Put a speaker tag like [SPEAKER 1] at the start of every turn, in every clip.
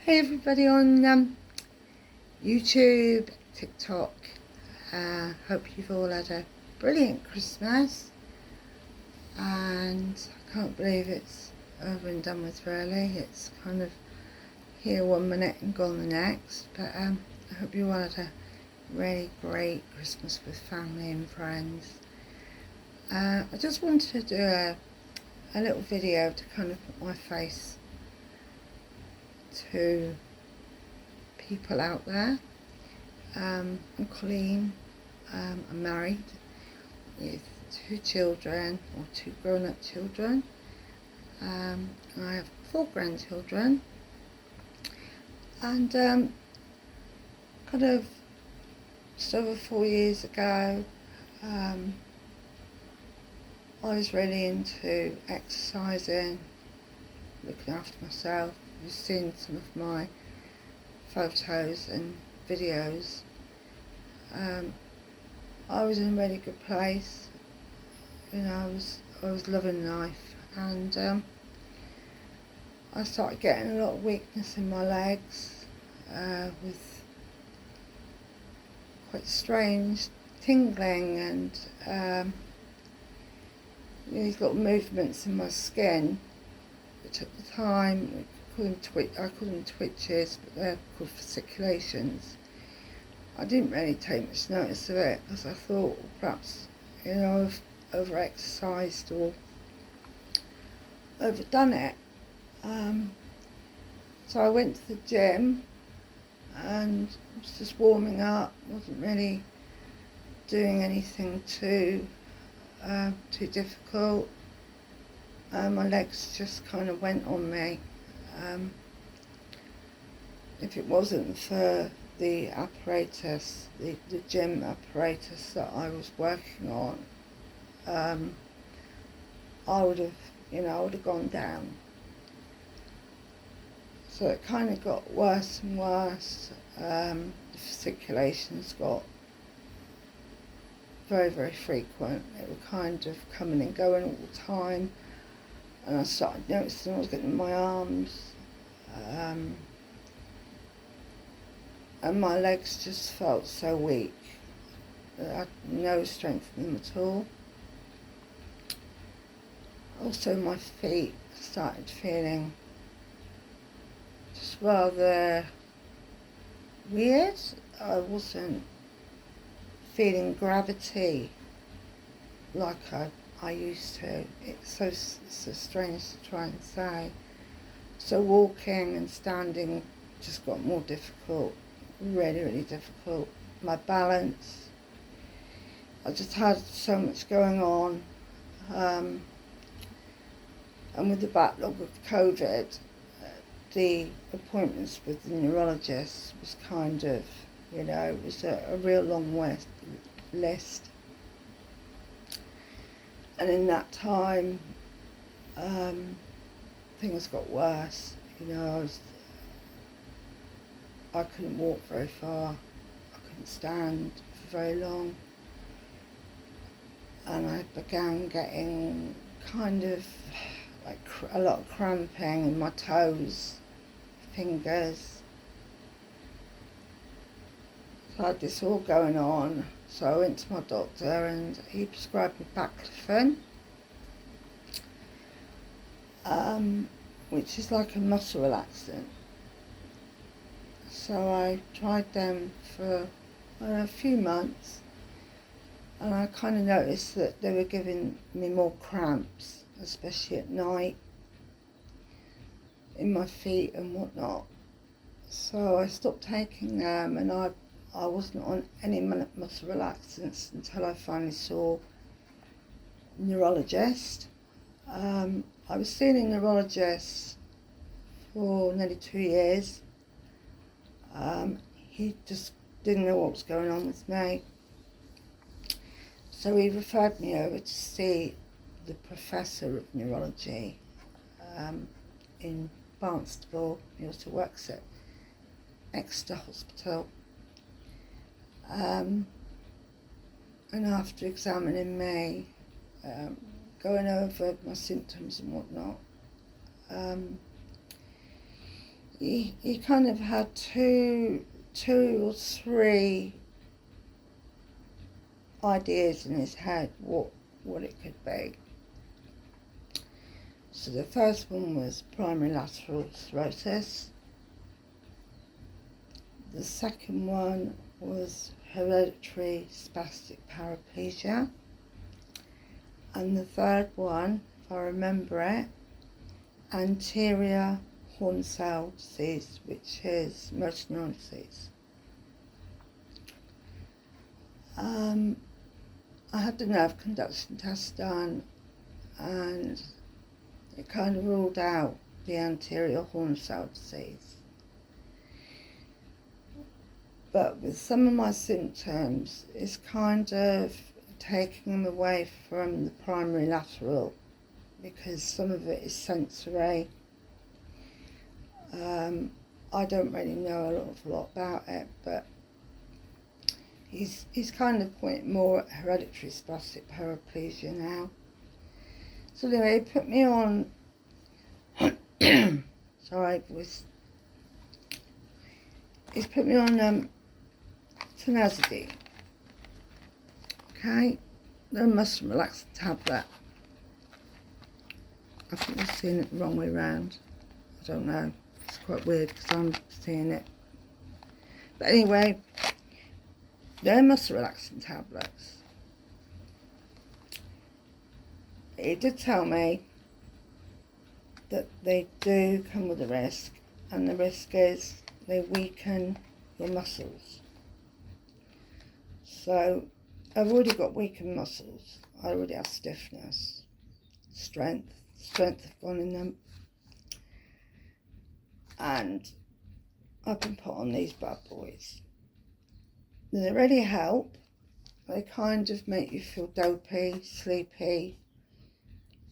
[SPEAKER 1] Hey everybody on YouTube, TikTok. Hope you've all had a brilliant Christmas, and I can't believe it's over and done with really. It's kind of here one minute and gone the next, but I hope you all had a really great Christmas with family and friends. I just wanted to do a little video to kind of put my face to people out there. I'm Colleen. I'm married with two children, or two grown-up children. I have 4 grandchildren, and kind of just over 4 years ago, I was really into exercising, looking after myself. You've seen some of my photos and videos. I was in a really good place. I was loving life, and I started getting a lot of weakness in my legs, with quite strange tingling and these little movements in my skin, which at the time I call them twitches, but they're called fasciculations. I didn't really take much notice of it because I thought perhaps I've over-exercised or overdone it. So I went to the gym and was just warming up. Wasn't really doing anything too difficult. My legs just kind of went on me. If it wasn't for the apparatus, the gym apparatus that I was working on, I would have gone down. So it kind of got worse and worse. The fasciculations got very, very frequent. They were kind of coming and going all the time, and I started noticing I was getting in my arms, and my legs just felt so weak. I had no strength in them at all. Also my feet started feeling just rather weird. I wasn't feeling gravity like I used to. It's so strange to try and say. So walking and standing just got more difficult, really, really difficult. My balance, I just had so much going on. And with the backlog of COVID, the appointments with the neurologist was kind of, it was a real long list. And in that time, things got worse. I couldn't walk very far. I couldn't stand for very long. And I began getting kind of like a lot of cramping in my toes, fingers. So I had this all going on. So I went to my doctor and he prescribed me baclofen, which is like a muscle relaxant. So I tried them for a few months, and I kind of noticed that they were giving me more cramps, especially at night, in my feet and whatnot. So I stopped taking them, and I wasn't on any muscle relaxants until I finally saw a neurologist. I was seeing a neurologist for nearly 2 years. He just didn't know what was going on with me. So he referred me over to see the professor of neurology in Barnstable. He also works at Exeter Hospital. And after examining me, going over my symptoms and whatnot, he kind of had two or three ideas in his head what it could be. So the first one was primary lateral sclerosis. The second one was hereditary spastic paraplegia. And the third one, if I remember it, anterior horn cell disease, which is motor neuron disease. I had the nerve conduction test done, and it kind of ruled out the anterior horn cell disease. But with some of my symptoms, it's kind of taking them away from the primary lateral, because some of it is sensory. I don't really know an awful lot about it, but he's kind of pointing more at hereditary spastic paraplegia now. So anyway, he put me on he's put me on Tizanidine. Okay, the muscle relaxant tablet. I think they're seeing it the wrong way round. I don't know. It's quite weird because I'm seeing it. But anyway, they're muscle relaxant tablets. He did tell me that they do come with a risk, and the risk is they weaken your muscles. So I've already got weakened muscles. I already have stiffness, strength have gone in them, and I've been put on these bad boys. They really help. They kind of make you feel dopey, sleepy,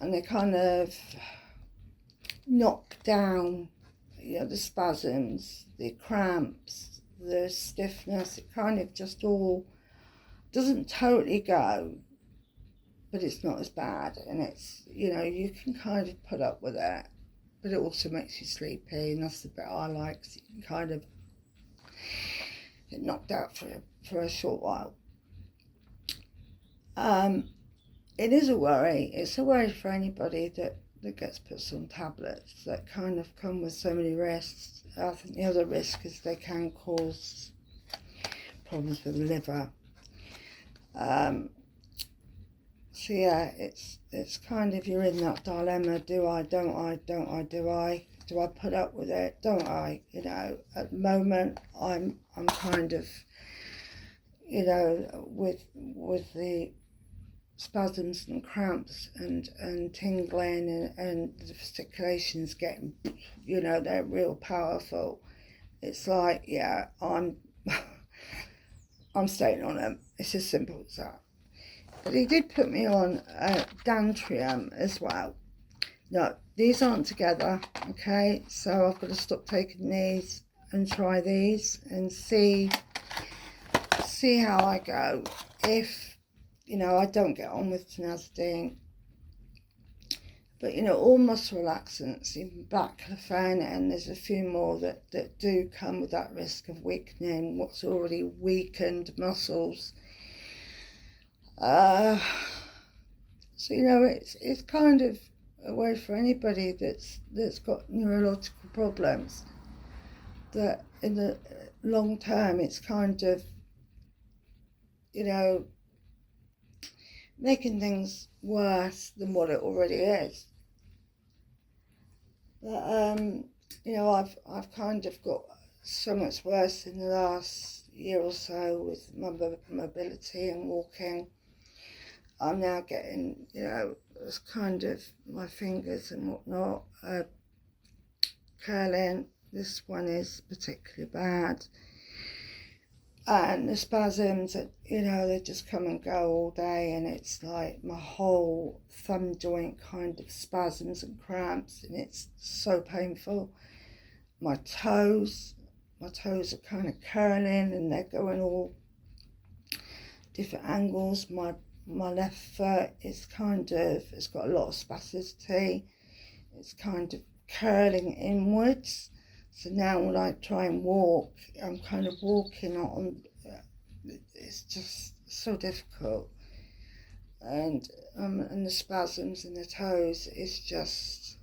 [SPEAKER 1] and they kind of knock down, the spasms, the cramps, the stiffness. It kind of just all doesn't totally go, but it's not as bad, and it's, you can kind of put up with it, but it also makes you sleepy, and that's the bit I like, so you can kind of get knocked out for a short while. It is a worry. It's a worry for anybody that gets put on tablets that kind of come with so many risks. I think the other risk is they can cause problems with the liver. So yeah, it's kind of, you're in that dilemma. Do I, don't I, do I put up with it, don't I? At the moment I'm kind of, with the spasms and cramps and tingling and the fasciculations getting, they're real powerful. It's like, yeah, I'm staying on them. It's as simple as that. But he did put me on Dantrium as well. No, these aren't together, okay? So I've got to stop taking these and try these and see how I go. If, I don't get on with Tizanidine. But, all muscle relaxants, even baclofen, and there's a few more that do come with that risk of weakening what's already weakened muscles. So it's kind of a way for anybody that's got neurological problems, that in the long term it's kind of, making things worse than what it already is. But I've kind of got so much worse in the last year or so with my mobility and walking. I'm now getting, it's kind of my fingers and whatnot curling. This one is particularly bad. And the spasms, they just come and go all day, and it's like my whole thumb joint kind of spasms and cramps, and it's so painful. My toes are kind of curling, and they're going all different angles. My left foot is it's got a lot of spasticity. It's kind of curling inwards. So now when I try and walk, I'm kind of walking on, it's just so difficult. And the spasms in the toes is just,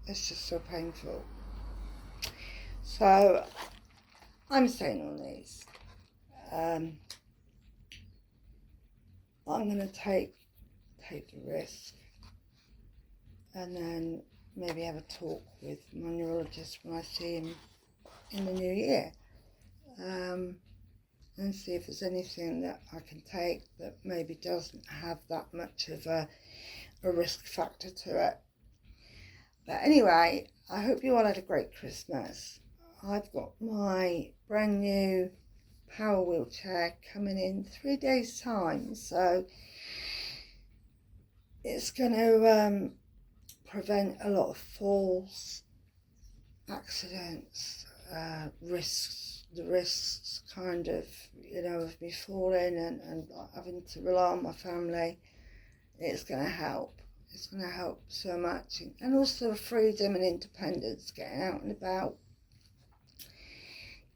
[SPEAKER 1] it's just so painful. So I'm staying on these. I'm going to take the risk, and then maybe have a talk with my neurologist when I see him in the new year, and see if there's anything that I can take that maybe doesn't have that much of a risk factor to it. But anyway, I hope you all had a great Christmas. I've got my brand new power wheelchair coming in 3 days time, so it's going to prevent a lot of falls, accidents, the risks kind of, of me falling and having to rely on my family. It's going to help. It's going to help so much. And also freedom and independence, getting out and about.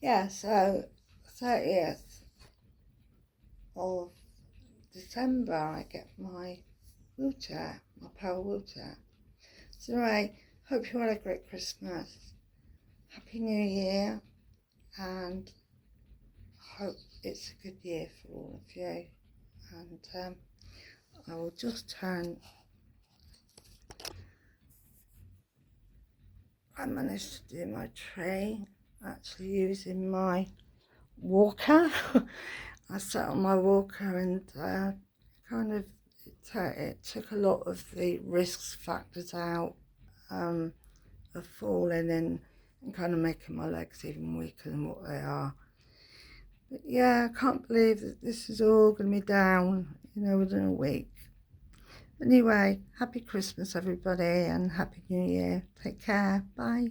[SPEAKER 1] Yeah, so 30th of December I get my wheelchair, my power wheelchair. So anyway, hope you had a great Christmas. Happy New Year, and hope it's a good year for all of you. And I will just turn. I managed to do my tray actually using my walker. I sat on my walker and kind of it took a lot of the risk factors out of falling and kind of making my legs even weaker than what they are. But yeah, I can't believe that this is all going to be down, within a week. Anyway, happy Christmas everybody, and happy New Year. Take care. Bye.